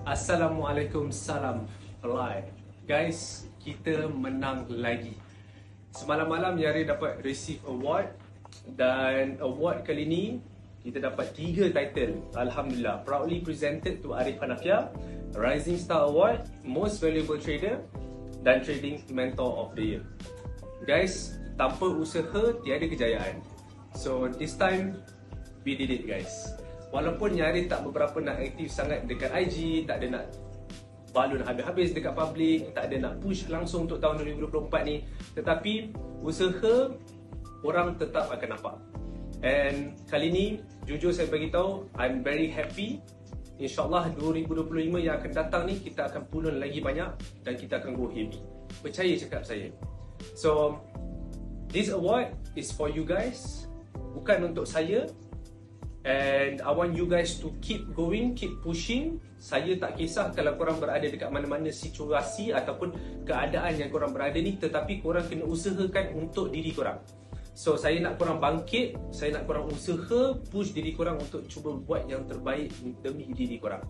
Assalamualaikum, salam fly. Guys, kita menang lagi. Semalam-malam Yari dapat receive award. Dan award kali ni kita dapat 3 title. Alhamdulillah. Proudly presented to Arif Hanafia, Rising Star Award, Most Valuable Trader dan Trading Mentor of the Year. Guys, tanpa usaha tiada kejayaan. So this time we did it, guys. Walaupun Yari tak beberapa nak aktif sangat dekat IG, tak ada nak balun habis-habis dekat public, tak ada nak push langsung untuk tahun 2024 ni, tetapi usaha orang tetap akan nampak. And kali ni jujur saya bagi tahu, I'm very happy. InsyaAllah 2025 yang akan datang ni kita akan pulun lagi banyak dan kita akan go heavy. Percaya cakap saya. So this award is for you guys, bukan untuk saya. And I want you guys to keep going, keep pushing. Saya tak kisah kalau korang berada dekat mana-mana situasi ataupun keadaan yang korang berada ni, tetapi korang kena usahakan untuk diri korang. So saya nak korang bangkit, saya nak korang usaha, push diri korang untuk cuba buat yang terbaik demi diri korang.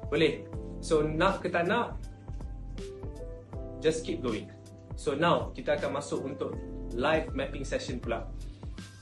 Boleh? So nak ke tak nak, just keep going. So now kita akan masuk untuk live mapping session pula.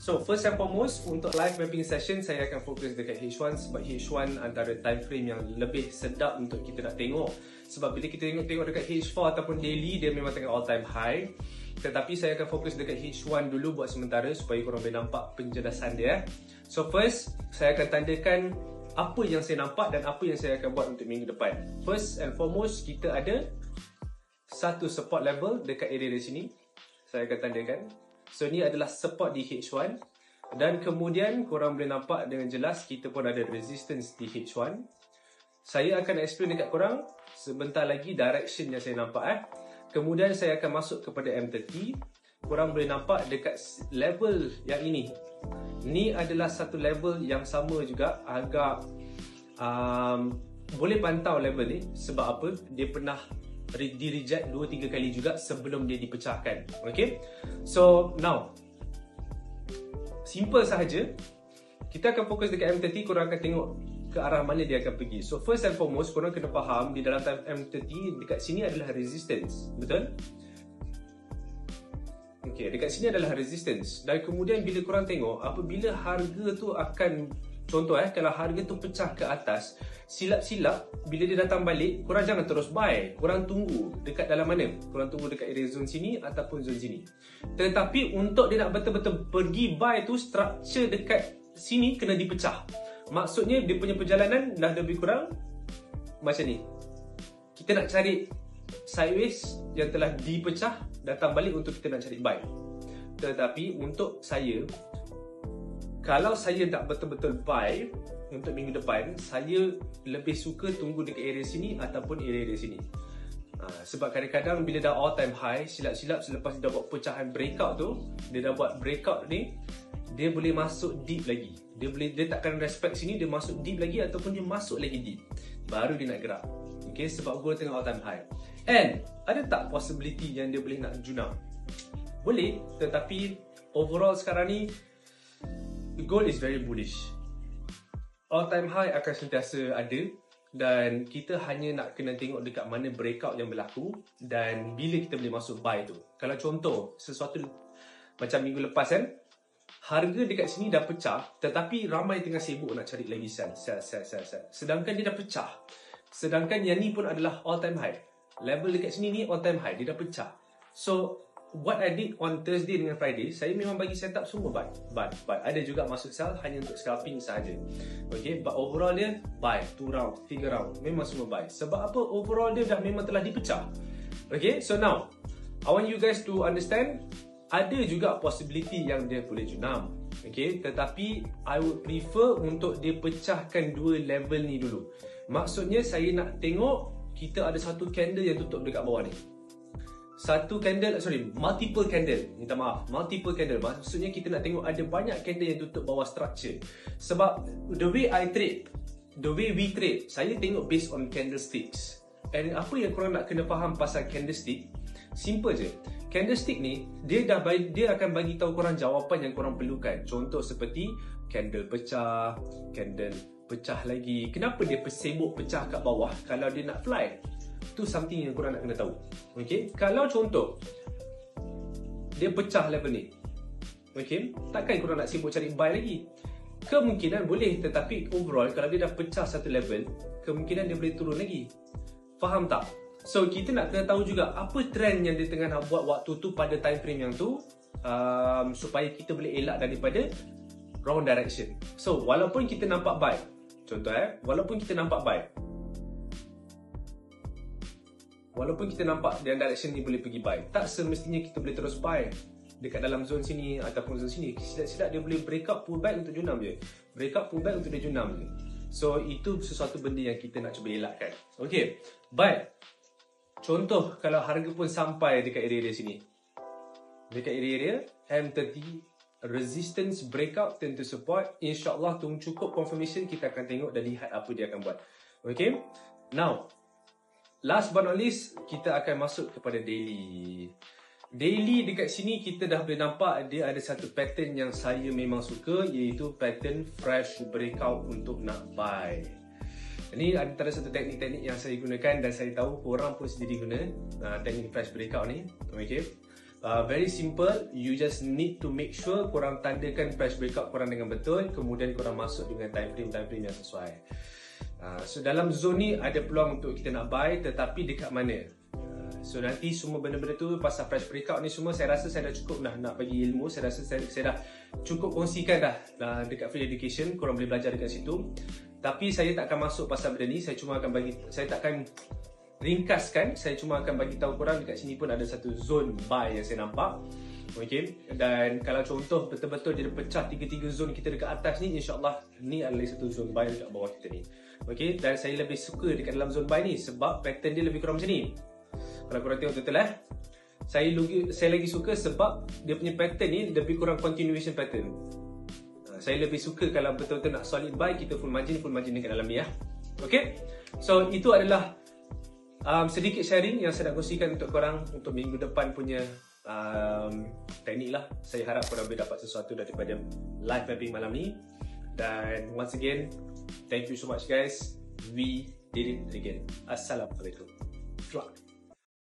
So first and foremost, untuk live mapping session saya akan fokus dekat H1 sebab H1 antara time frame yang lebih sedap untuk kita nak tengok. Sebab bila kita tengok dekat H4 ataupun daily, dia memang tengah all time high. Tetapi saya akan fokus dekat H1 dulu buat sementara supaya korang boleh nampak penjelasan dia. So first, saya akan tandakan apa yang saya nampak dan apa yang saya akan buat untuk minggu depan. First and foremost, kita ada satu support level dekat area di sini. Saya akan tandakan. So ni adalah support di H1. Dan kemudian korang boleh nampak dengan jelas kita pun ada resistance di H1. Saya akan explain dekat korang sebentar lagi direction yang saya nampak. Kemudian saya akan masuk kepada M30. Korang boleh nampak dekat level yang ini. Ni adalah satu level yang sama juga. Agak boleh pantau level ni. Sebab apa? Dia pernah di-reject 2-3 kali juga sebelum dia dipecahkan. Okay? So now, simple sahaja. Kita akan fokus dekat M30. Korang akan tengok ke arah mana dia akan pergi. So first and foremost, korang kena faham di dalam time M30 dekat sini adalah resistance. Betul? Okay, dekat sini adalah resistance. Dan kemudian bila korang tengok, apabila harga tu akan, contoh kalau harga tu pecah ke atas, silap-silap bila dia datang balik, korang jangan terus buy. Korang tunggu dekat dalam mana? Korang tunggu dekat area zone sini ataupun zone sini. Tetapi untuk dia nak betul-betul pergi buy tu, structure dekat sini kena dipecah. Maksudnya dia punya perjalanan dah lebih kurang macam ni. Kita nak cari sideways yang telah dipecah, datang balik untuk kita nak cari buy. Tetapi untuk saya, kalau saya tak betul-betul buy untuk minggu depan, saya lebih suka tunggu dekat area sini ataupun area sini. Sebab kadang-kadang bila dah all time high, silap-silap selepas dia dah buat pecahan breakout tu, dia dah buat breakout ni, dia boleh masuk deep lagi. Dia takkan respect sini, dia masuk deep lagi ataupun dia masuk lagi deep. Baru dia nak gerak. Okay, sebab gold tengah all time high. And ada tak possibility yang dia boleh nak junam? Boleh, tetapi overall sekarang ni gold is very bullish. All time high akan sentiasa ada dan kita hanya nak kena tengok dekat mana breakout yang berlaku dan bila kita boleh masuk buy tu. Kalau contoh sesuatu macam minggu lepas kan, harga dekat sini dah pecah tetapi ramai tengah sibuk nak cari lagi sell. Sedangkan dia dah pecah. Sedangkan yang ni pun adalah all time high. Level dekat sini ni all time high, dia dah pecah. So what I did on Thursday dengan Friday, saya memang bagi setup semua buy. Ada juga masuk sell hanya untuk scalping sahaja. Okay, but overall dia buy 2 round, 3 round, memang semua buy. Sebab apa? Overall dia dah memang telah dipecah. Okay, so now I want you guys to understand, ada juga possibility yang dia boleh junam. Okay, tetapi I would prefer untuk dia pecahkan 2 level ni dulu. Maksudnya saya nak tengok kita ada satu candle yang tutup dekat bawah ni. Multiple candle. Minta maaf, multiple candle. Maksudnya kita nak tengok ada banyak candle yang tutup bawah structure. Sebab the way I trade, the way we trade, saya tengok based on candlesticks. And apa yang korang nak kena faham pasal candlestick, simple je. Candlestick ni dia akan bagi tahu korang jawapan yang korang perlukan. Contoh seperti candle pecah, candle pecah lagi. Kenapa dia sibuk pecah kat bawah kalau dia nak fly? Tu something yang korang nak kena tahu. Okay, kalau contoh dia pecah level ni, okay, takkan korang nak sibuk cari buy lagi? Kemungkinan boleh, tetapi overall kalau dia dah pecah satu level, kemungkinan dia boleh turun lagi. Faham tak? So kita nak kena tahu juga apa trend yang dia tengah nak buat waktu tu pada time frame yang tu, supaya kita boleh elak daripada wrong direction. So walaupun kita nampak buy, contoh walaupun kita nampak buy, walaupun kita nampak yang direction ni boleh pergi buy, tak semestinya kita boleh terus buy dekat dalam zone sini ataupun zone sini. Silap-silap dia boleh break up pull back untuk junam je, break up pull back untuk dia junam je. So itu sesuatu benda yang kita nak cuba elakkan. Okay, but contoh kalau harga pun sampai dekat area sini, dekat area M30 resistance breakout turn to support, insyaAllah tunggu cukup confirmation, kita akan tengok dan lihat apa dia akan buat. Okay, now last but not least, kita akan masuk kepada daily. Daily dekat sini kita dah boleh nampak dia ada satu pattern yang saya memang suka, iaitu pattern fresh breakout untuk nak buy. Ini antara satu teknik-teknik yang saya gunakan dan saya tahu korang pun sendiri guna teknik fresh breakout ni. Okay, very simple, you just need to make sure korang tandakan fresh breakout korang dengan betul, kemudian korang masuk dengan time frame yang sesuai. So dalam zone ni ada peluang untuk kita nak buy, tetapi dekat mana? So nanti semua benda-benda tu pasal fresh breakout ni semua saya rasa saya dah cukup dah nak bagi ilmu. Saya rasa saya dah cukup kongsikan dah dekat Free Education, korang boleh belajar dekat situ. Tapi saya tak akan masuk pasal benda ni, saya tak akan ringkaskan, saya cuma akan bagi tahu korang dekat sini pun ada satu zone buy yang saya nampak. Okay, dan kalau contoh betul-betul dia pecah 3 zone kita dekat atas ni, insyaAllah ni adalah satu zone buy dekat bawah kita ni. Okay, dan saya lebih suka dekat dalam zone buy ni sebab pattern dia lebih kurang macam ni. Kalau korang tengok betul saya lagi suka sebab dia punya pattern ni lebih kurang continuation pattern. Saya lebih suka kalau betul-betul nak solid buy, kita full margin dekat dalam ni ya. Okay, so itu adalah sedikit sharing yang saya nak kongsikan untuk korang untuk minggu depan punya teknik lah. Saya harap korang boleh dapat sesuatu daripada live mapping malam ni. Dan once again, thank you so much guys. We did it again. Assalamualaikum.